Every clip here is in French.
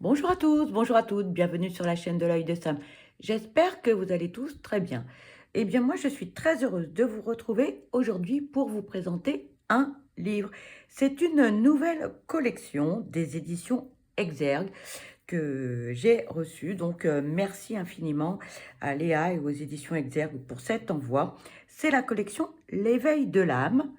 Bonjour à tous, bonjour à toutes, bienvenue sur la chaîne de l'œil de Sam. J'espère que vous allez tous très bien. Eh bien moi je suis très heureuse de vous retrouver aujourd'hui pour vous présenter un livre. C'est une nouvelle collection des éditions Exergue que j'ai reçue. Donc merci infiniment à Léa et aux éditions Exergue pour cet envoi. C'est la collection L'éveil de l'âme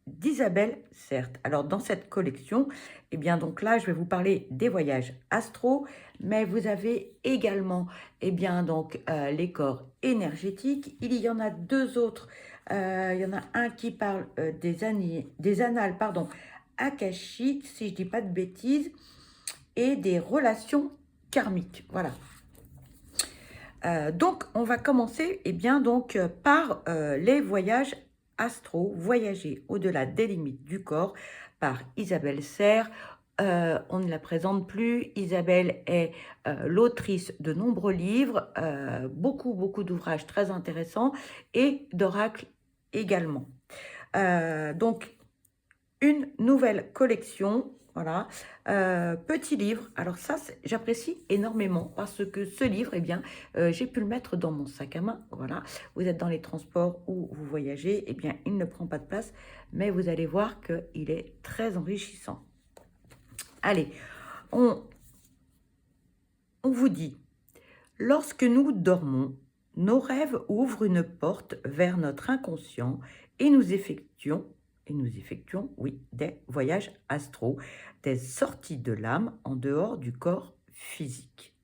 d'Isabelle Certes. Alors dans cette collection, eh bien donc là je vais vous parler des voyages astro, mais vous avez également donc les corps énergétiques. Il y en a deux autres. Il y en a un qui parle des annales akashiques, si je dis pas de bêtises, et des relations karmiques. Voilà. Donc, on va commencer par les voyages astro, voyager au-delà des limites du corps, par Isabelle Serres. On ne la présente plus. Isabelle est l'autrice de nombreux livres, beaucoup d'ouvrages très intéressants et d'oracles également. Donc, une nouvelle collection. Voilà, petit livre. Alors ça, j'apprécie énormément parce que ce livre, j'ai pu le mettre dans mon sac à main. Voilà, vous êtes dans les transports ou vous voyagez, il ne prend pas de place, mais vous allez voir qu'il est très enrichissant. Allez, on vous dit, lorsque nous dormons, nos rêves ouvrent une porte vers notre inconscient et nous effectuons, oui, des voyages astraux, des sorties de l'âme en dehors du corps physique.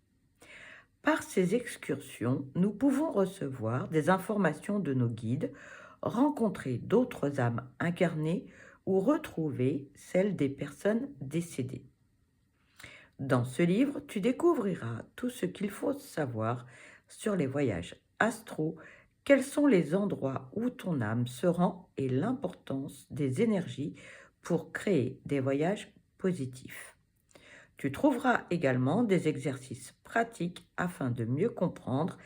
Par ces excursions, nous pouvons recevoir des informations de nos guides, rencontrer d'autres âmes incarnées ou retrouver celles des personnes décédées. Dans ce livre, tu découvriras tout ce qu'il faut savoir sur les voyages astraux, quels sont les endroits où ton âme se rend et l'importance des énergies pour créer des voyages positifs. Tu trouveras également des exercices pratiques afin de mieux comprendre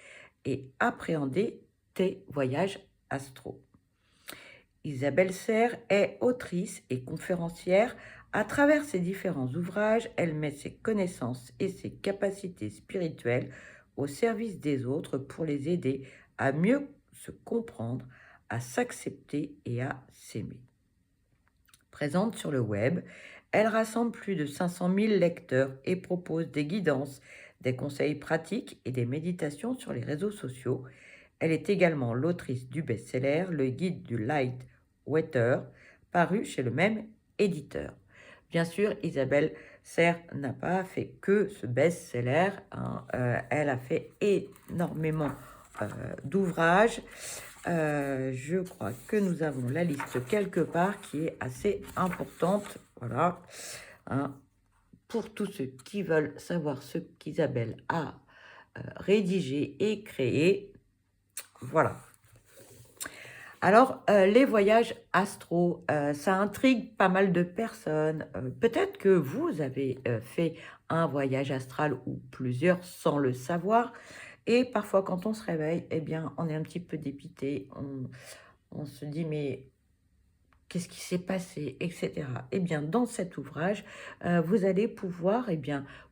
et appréhender tes voyages astraux. Isabelle Serres est autrice et conférencière. À travers ses différents ouvrages, elle met ses connaissances et ses capacités spirituelles au service des autres pour les aider à mieux se comprendre, à s'accepter et à s'aimer. Présente sur le web, elle rassemble plus de 500 000 lecteurs et propose des guidances, des conseils pratiques et des méditations sur les réseaux sociaux. Elle est également l'autrice du best-seller Le Guide du Light Water, paru chez le même éditeur. Bien sûr, Isabelle Serres n'a pas fait que ce best-seller, hein. Elle a fait énormément d'ouvrages. Je crois que nous avons la liste quelque part qui est assez importante. Voilà, hein, pour tous ceux qui veulent savoir ce qu'Isabelle a rédigé et créé. Voilà. Alors, les voyages astro, ça intrigue pas mal de personnes. Peut-être que vous avez fait un voyage astral ou plusieurs sans le savoir. Et parfois, quand on se réveille, on est un petit peu dépité. On se dit, mais qu'est-ce qui s'est passé, etc. Dans cet ouvrage, vous allez pouvoir,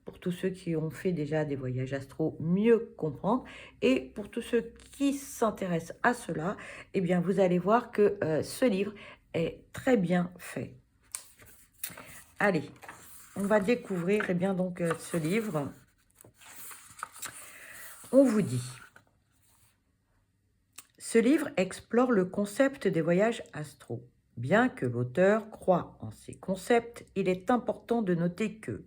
pour tous ceux qui ont fait déjà des voyages astro, mieux comprendre. Et pour tous ceux qui s'intéressent à cela, vous allez voir que ce livre est très bien fait. Allez, on va découvrir ce livre. On vous dit, ce livre explore le concept des voyages astro. Bien que l'auteur croie en ces concepts, il est important de noter que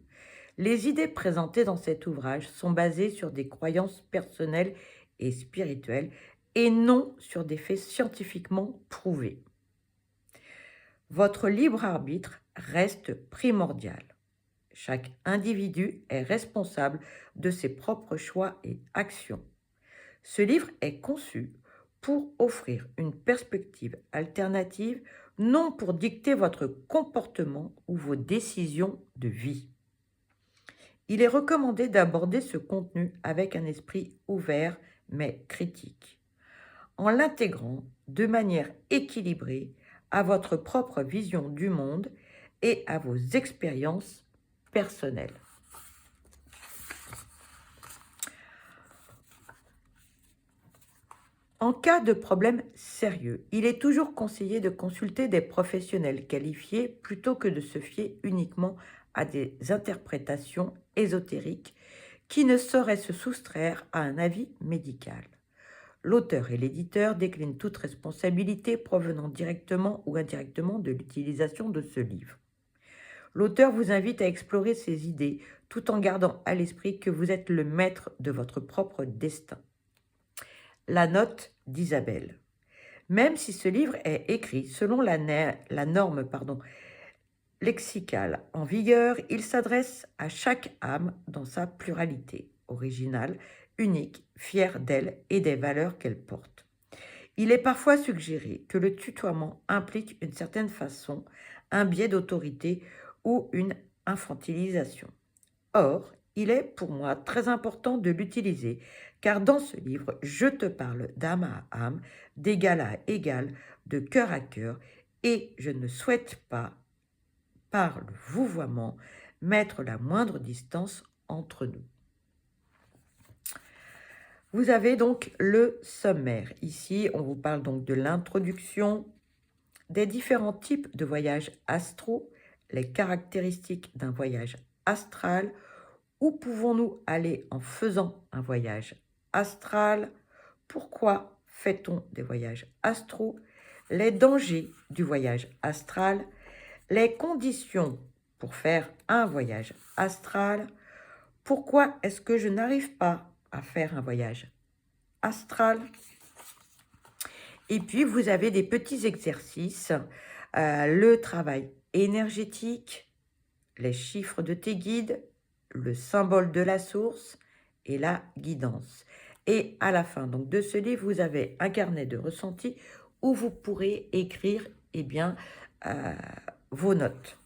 les idées présentées dans cet ouvrage sont basées sur des croyances personnelles et spirituelles et non sur des faits scientifiquement prouvés. Votre libre arbitre reste primordial. Chaque individu est responsable de ses propres choix et actions. Ce livre est conçu pour offrir une perspective alternative, non pour dicter votre comportement ou vos décisions de vie. Il est recommandé d'aborder ce contenu avec un esprit ouvert mais critique, en l'intégrant de manière équilibrée à votre propre vision du monde et à vos expériences personnelles. En cas de problème sérieux, il est toujours conseillé de consulter des professionnels qualifiés plutôt que de se fier uniquement à des interprétations ésotériques qui ne sauraient se soustraire à un avis médical. L'auteur et l'éditeur déclinent toute responsabilité provenant directement ou indirectement de l'utilisation de ce livre. L'auteur vous invite à explorer ses idées tout en gardant à l'esprit que vous êtes le maître de votre propre destin. La note d'Isabelle. Même si ce livre est écrit selon la norme lexicale en vigueur, il s'adresse à chaque âme dans sa pluralité, originale, unique, fière d'elle et des valeurs qu'elle porte. Il est parfois suggéré que le tutoiement implique une certaine façon, un biais d'autorité ou une infantilisation. Or, il est pour moi très important de l'utiliser, car dans ce livre, je te parle d'âme à âme, d'égal à égal, de cœur à cœur, et je ne souhaite pas, par le vouvoiement, mettre la moindre distance entre nous. Vous avez donc le sommaire. Ici, on vous parle donc de l'introduction, des différents types de voyages astraux, les caractéristiques d'un voyage astral. Où pouvons-nous aller en faisant un voyage astral? Pourquoi fait-on des voyages astraux? Les dangers du voyage astral, les conditions pour faire un voyage astral. Pourquoi est-ce que je n'arrive pas à faire un voyage astral? Et puis, vous avez des petits exercices, le travail énergétique, les chiffres de tes guides, le symbole de la source et la guidance. Et à la fin donc, de ce livre, vous avez un carnet de ressentis où vous pourrez écrire vos notes.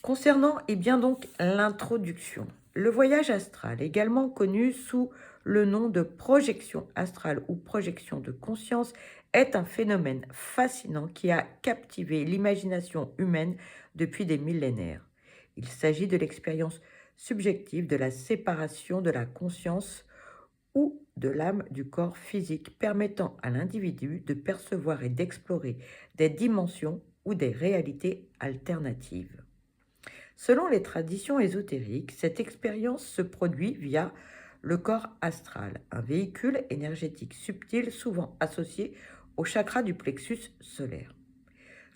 Concernant donc l'introduction, le voyage astral, également connu sous le nom de projection astrale ou projection de conscience, est un phénomène fascinant qui a captivé l'imagination humaine depuis des millénaires. Il s'agit de l'expérience subjective de la séparation de la conscience ou de l'âme du corps physique, permettant à l'individu de percevoir et d'explorer des dimensions ou des réalités alternatives. Selon les traditions ésotériques, cette expérience se produit via le corps astral, un véhicule énergétique subtil souvent associé au chakra du plexus solaire.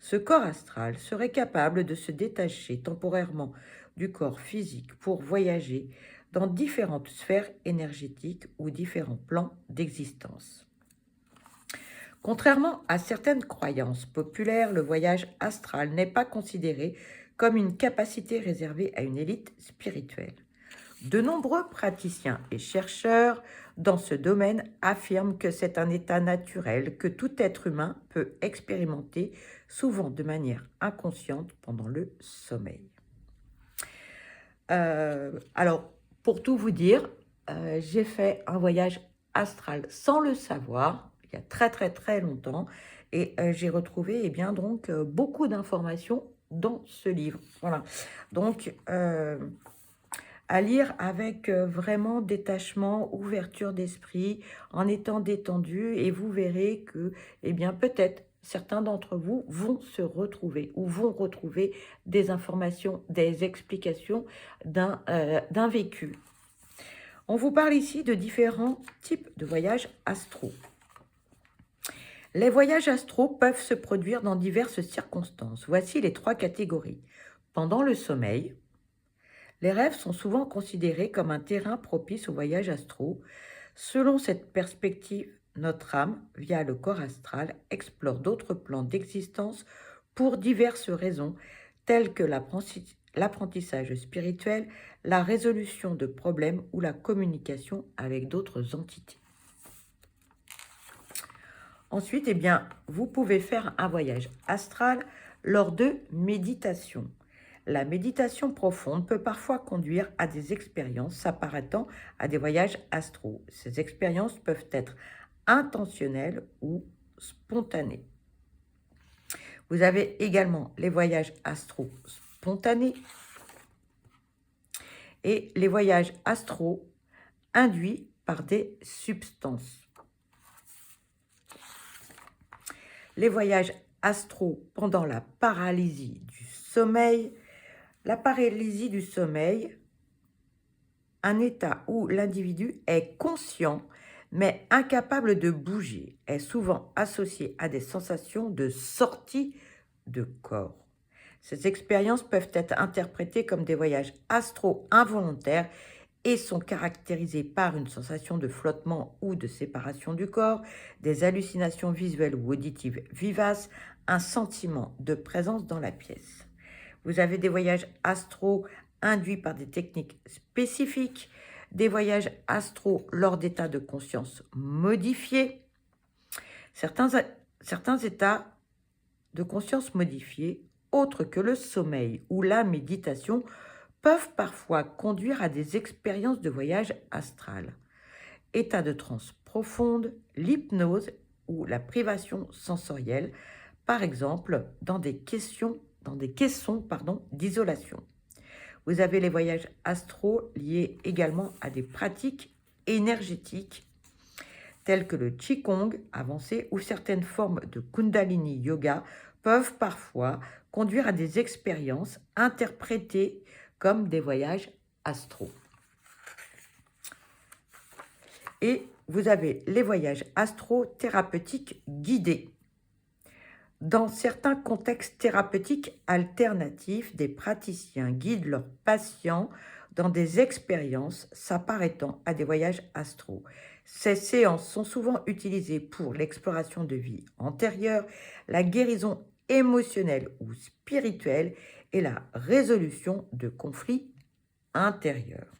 Ce corps astral serait capable de se détacher temporairement du corps physique pour voyager dans différentes sphères énergétiques ou différents plans d'existence. Contrairement à certaines croyances populaires, le voyage astral n'est pas considéré comme une capacité réservée à une élite spirituelle. De nombreux praticiens et chercheurs dans ce domaine affirment que c'est un état naturel que tout être humain peut expérimenter, souvent de manière inconsciente pendant le sommeil. Alors, pour tout vous dire, j'ai fait un voyage astral sans le savoir, il y a très très très longtemps, et j'ai retrouvé beaucoup d'informations dans ce livre. Voilà, donc à lire avec vraiment détachement, ouverture d'esprit, en étant détendu, et vous verrez que, peut-être, certains d'entre vous vont se retrouver ou vont retrouver des informations, des explications d'un vécu. On vous parle ici de différents types de voyages astraux. Les voyages astraux peuvent se produire dans diverses circonstances. Voici les 3 catégories. Pendant le sommeil, les rêves sont souvent considérés comme un terrain propice aux voyages astraux. Selon cette perspective, notre âme, via le corps astral, explore d'autres plans d'existence pour diverses raisons, telles que l'apprentissage spirituel, la résolution de problèmes ou la communication avec d'autres entités. Ensuite, vous pouvez faire un voyage astral lors de méditation. La méditation profonde peut parfois conduire à des expériences s'apparentant à des voyages astraux. Ces expériences peuvent être intentionnelles ou spontanées. Vous avez également les voyages astraux spontanés et les voyages astraux induits par des substances. les voyages astraux pendant la paralysie du sommeil. La paralysie du sommeil, un état où l'individu est conscient mais incapable de bouger, est souvent associé à des sensations de sortie de corps. Ces expériences peuvent être interprétées comme des voyages astraux involontaires et sont caractérisées par une sensation de flottement ou de séparation du corps, des hallucinations visuelles ou auditives vivaces, un sentiment de présence dans la pièce. Vous avez des voyages astraux induits par des techniques spécifiques, des voyages astraux lors d'états de conscience modifiés. Certains états de conscience modifiés, autres que le sommeil ou la méditation, peuvent parfois conduire à des expériences de voyage astral. État de transe profonde, l'hypnose ou la privation sensorielle, par exemple dans des caissons d'isolation. Vous avez les voyages astraux liés également à des pratiques énergétiques telles que le Qigong avancé ou certaines formes de Kundalini Yoga peuvent parfois conduire à des expériences interprétées comme des voyages astraux. Et vous avez les voyages astro-thérapeutiques guidés. Dans certains contextes thérapeutiques alternatifs, des praticiens guident leurs patients dans des expériences s'apparentant à des voyages astraux. Ces séances sont souvent utilisées pour l'exploration de vies antérieures, la guérison émotionnelle ou spirituelle et la résolution de conflits intérieurs.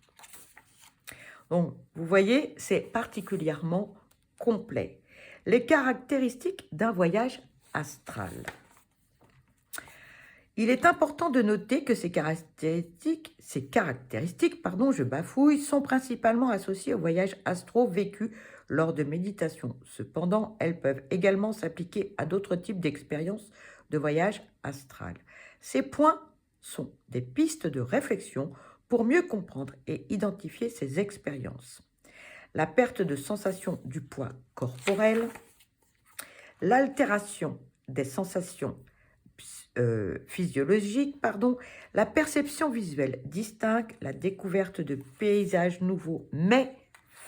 Donc, vous voyez, c'est particulièrement complet. Les caractéristiques d'un voyage astral. Il est important de noter que ces caractéristiques, sont principalement associées aux voyages astraux vécus lors de méditation. Cependant, elles peuvent également s'appliquer à d'autres types d'expériences de voyage astral. Ces points sont des pistes de réflexion pour mieux comprendre et identifier ces expériences. La perte de sensation du poids corporel, l'altération des sensations physiologiques, la perception visuelle distincte, la découverte de paysages nouveaux mais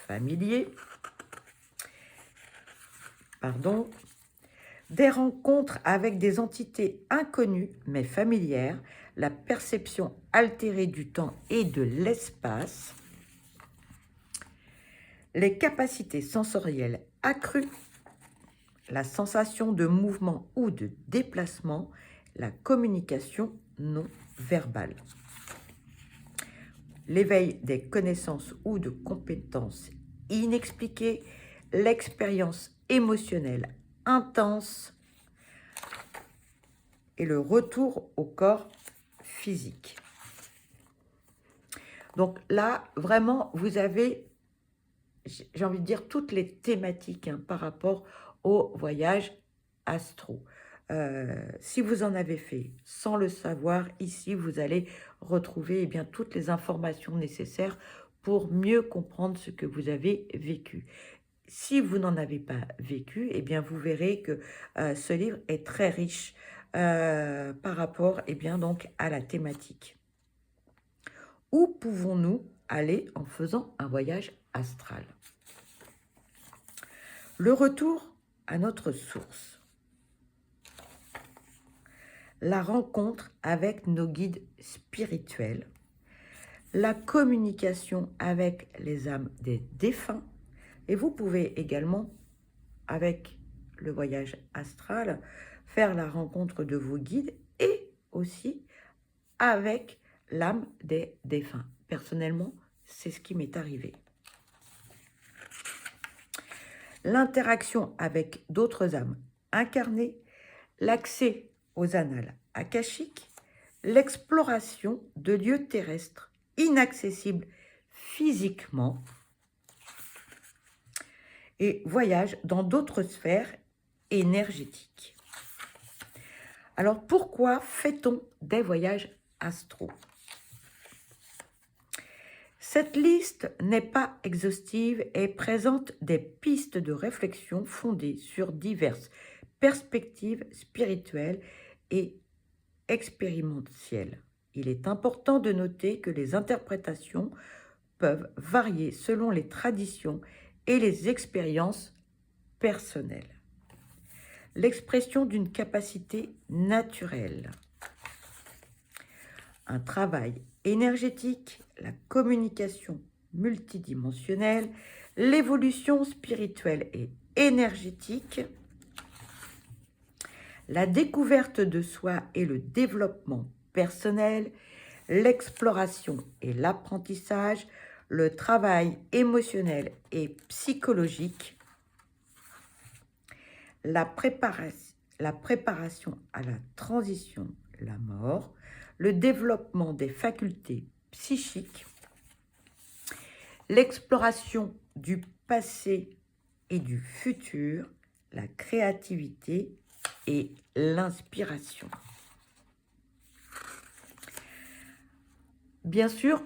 familiers, des rencontres avec des entités inconnues mais familières, la perception altérée du temps et de l'espace, les capacités sensorielles accrues, la sensation de mouvement ou de déplacement, la communication non verbale. L'éveil des connaissances ou de compétences inexpliquées, l'expérience émotionnelle intense et le retour au corps physique. Donc là, vraiment, vous avez, j'ai envie de dire, toutes les thématiques par rapport au voyage astro. Si vous en avez fait sans le savoir, ici, vous allez retrouver toutes les informations nécessaires pour mieux comprendre ce que vous avez vécu. Si vous n'en avez pas vécu, vous verrez que ce livre est très riche par rapport donc, à la thématique. Où pouvons-nous aller en faisant un voyage astral? Le retour à notre source. La rencontre avec nos guides spirituels. La communication avec les âmes des défunts. Et vous pouvez également, avec le voyage astral, faire la rencontre de vos guides et aussi avec l'âme des défunts. Personnellement, c'est ce qui m'est arrivé. L'interaction avec d'autres âmes incarnées, l'accès aux annales akashiques, l'exploration de lieux terrestres inaccessibles physiquement et voyage dans d'autres sphères énergétiques. Alors, pourquoi fait-on des voyages astraux? Cette liste n'est pas exhaustive et présente des pistes de réflexion fondées sur diverses perspective spirituelle et expérientielle. Il est important de noter que les interprétations peuvent varier selon les traditions et les expériences personnelles. L'expression d'une capacité naturelle, un travail énergétique, la communication multidimensionnelle, l'évolution spirituelle et énergétique, la découverte de soi et le développement personnel, l'exploration et l'apprentissage, le travail émotionnel et psychologique, la préparation à la transition, la mort, le développement des facultés psychiques, l'exploration du passé et du futur, la créativité et l'inspiration. Bien sûr,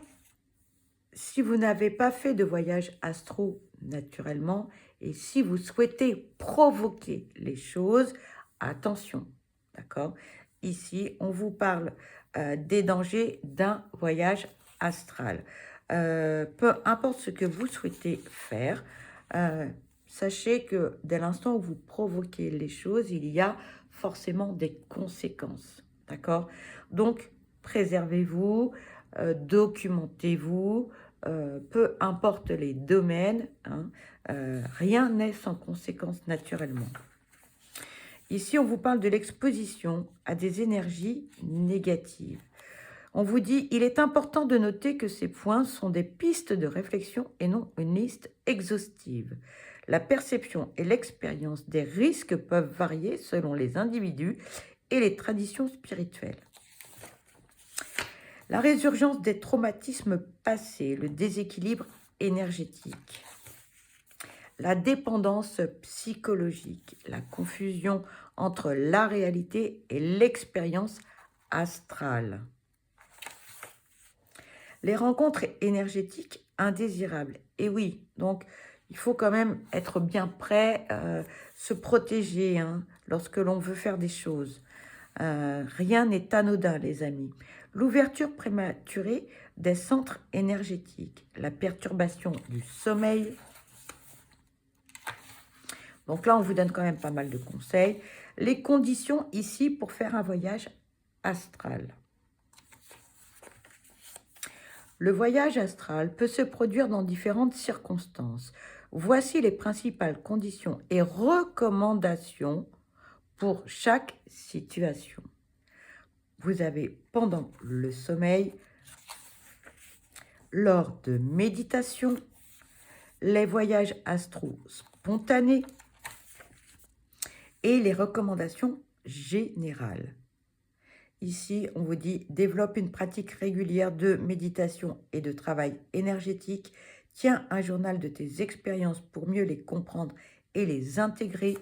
si vous n'avez pas fait de voyage astro naturellement et si vous souhaitez provoquer les choses, attention, d'accord? Ici, on vous parle des dangers d'un voyage astral. Peu importe ce que vous souhaitez faire, sachez que dès l'instant où vous provoquez les choses, il y a forcément des conséquences, d'accord? Donc, préservez-vous, documentez-vous, peu importe les domaines, hein, rien n'est sans conséquence naturellement. Ici, on vous parle de l'exposition à des énergies négatives. On vous dit, il est important de noter que ces points sont des pistes de réflexion et non une liste exhaustive. La perception et l'expérience des risques peuvent varier selon les individus et les traditions spirituelles. La résurgence des traumatismes passés, le déséquilibre énergétique, la dépendance psychologique, la confusion entre la réalité et l'expérience astrale. Les rencontres énergétiques indésirables. Et oui, donc il faut quand même être bien prêt, se protéger hein, lorsque l'on veut faire des choses. Rien n'est anodin, les amis. L'ouverture prématurée des centres énergétiques, la perturbation du sommeil. Donc là, on vous donne quand même pas mal de conseils. Les conditions ici pour faire un voyage astral. Le voyage astral peut se produire dans différentes circonstances. Voici les principales conditions et recommandations pour chaque situation. Vous avez pendant le sommeil, lors de méditation, les voyages astro spontanés et les recommandations générales. Ici, on vous dit, développe une pratique régulière de méditation et de travail énergétique. Tiens un journal de tes expériences pour mieux les comprendre et les intégrer.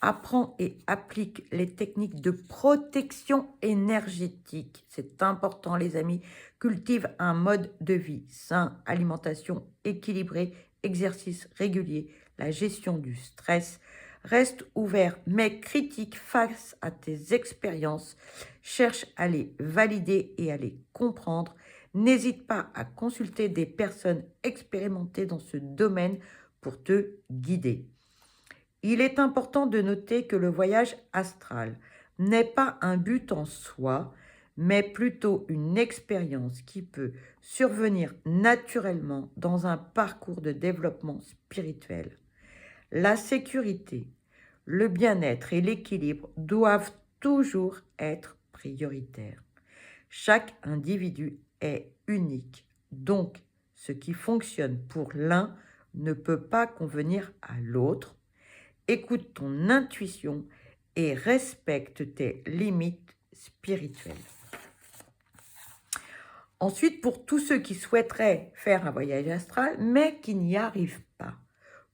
Apprends et applique les techniques de protection énergétique. C'est important, les amis. Cultive un mode de vie sain, alimentation équilibrée, exercice régulier, la gestion du stress. Reste ouvert, mais critique face à tes expériences. Cherche à les valider et à les comprendre. N'hésite pas à consulter des personnes expérimentées dans ce domaine pour te guider. Il est important de noter que le voyage astral n'est pas un but en soi, mais plutôt une expérience qui peut survenir naturellement dans un parcours de développement spirituel. La sécurité, le bien-être et l'équilibre doivent toujours être prioritaires. Chaque individu est unique, donc ce qui fonctionne pour l'un ne peut pas convenir à l'autre. Écoute ton intuition et respecte tes limites spirituelles. Ensuite, pour tous ceux qui souhaiteraient faire un voyage astral, mais qui n'y arrivent pas.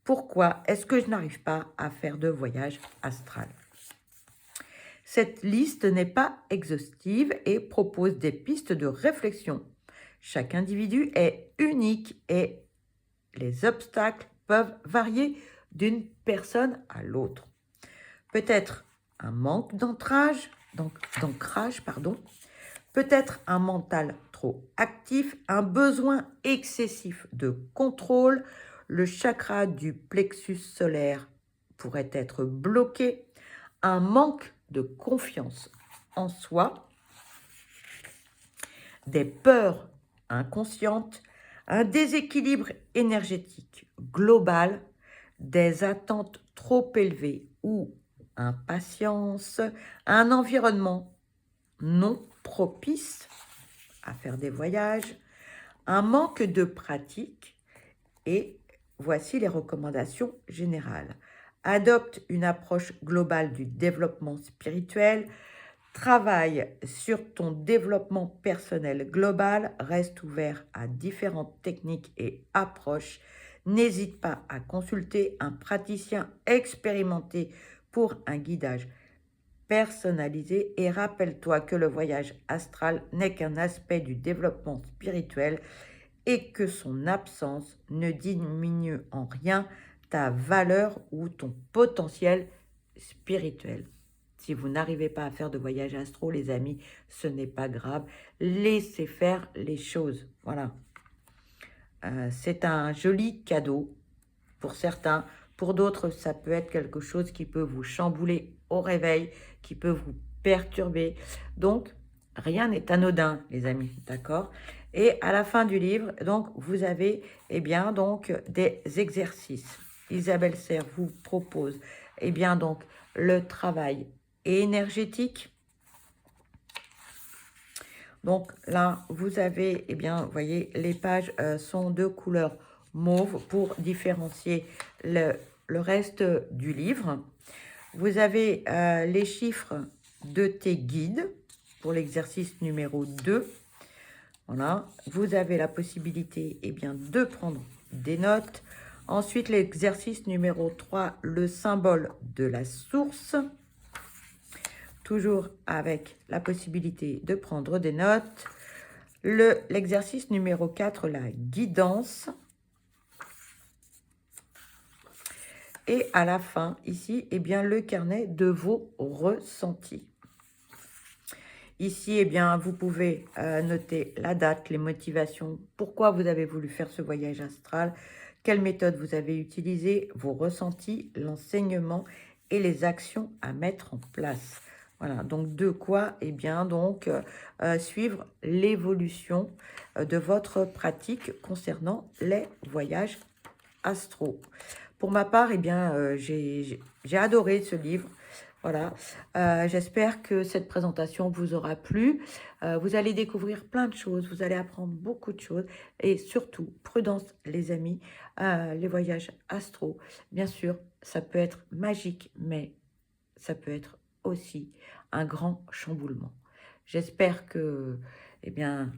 Pourquoi est-ce que je n'arrive pas à faire de voyage astral? Cette liste n'est pas exhaustive et propose des pistes de réflexion. Chaque individu est unique et les obstacles peuvent varier d'une personne à l'autre. Peut-être un manque d'ancrage, pardon, peut-être un mental trop actif, un besoin excessif de contrôle, le chakra du plexus solaire pourrait être bloqué, un manque de confiance en soi, des peurs inconscientes, un déséquilibre énergétique global, des attentes trop élevées ou impatience, un environnement non propice à faire des voyages, un manque de pratique et voici les recommandations générales. Adopte une approche globale du développement spirituel, travaille sur ton développement personnel global, reste ouvert à différentes techniques et approches. N'hésite pas à consulter un praticien expérimenté pour un guidage personnalisé et rappelle-toi que le voyage astral n'est qu'un aspect du développement spirituel et que son absence ne diminue en rien ta valeur ou ton potentiel spirituel. Si vous n'arrivez pas à faire de voyage astro, les amis, ce n'est pas grave. Laissez faire les choses. Voilà. C'est un joli cadeau pour certains. Pour d'autres, ça peut être quelque chose qui peut vous chambouler au réveil, qui peut vous perturber. Donc, rien n'est anodin, les amis, d'accord? Et à la fin du livre, donc, vous avez, eh bien, donc, des exercices. Isabelle Serre vous propose, eh bien, donc, le travail énergétique. Donc là, vous avez, eh bien, vous voyez, les pages sont de couleur mauve pour différencier le reste du livre. Vous avez les chiffres de tes guides pour l'exercice numéro 2. Voilà. Vous avez la possibilité, eh bien, de prendre des notes. Ensuite, l'exercice numéro 3, le symbole de la source. Toujours avec la possibilité de prendre des notes. L'exercice numéro 4, la guidance. Et à la fin, ici, eh bien, le carnet de vos ressentis. Ici, eh bien, vous pouvez noter la date, les motivations, pourquoi vous avez voulu faire ce voyage astral, quelle méthode vous avez utilisée, vos ressentis, l'enseignement et les actions à mettre en place. Voilà, donc de quoi, eh bien, donc, suivre l'évolution de votre pratique concernant les voyages astro. Pour ma part, eh bien, j'ai adoré ce livre. Voilà, j'espère que cette présentation vous aura plu. Vous allez découvrir plein de choses, vous allez apprendre beaucoup de choses. Et surtout, prudence les amis, les voyages astro, bien sûr, ça peut être magique, mais ça peut être aussi un grand chamboulement. J'espère que, eh bien,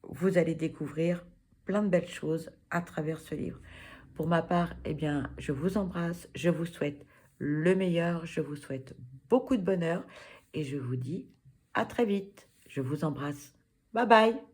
vous allez découvrir plein de belles choses à travers ce livre. Pour ma part, eh bien, je vous embrasse, je vous souhaite le meilleur, je vous souhaite beaucoup de bonheur et je vous dis à très vite. Je vous embrasse. Bye bye.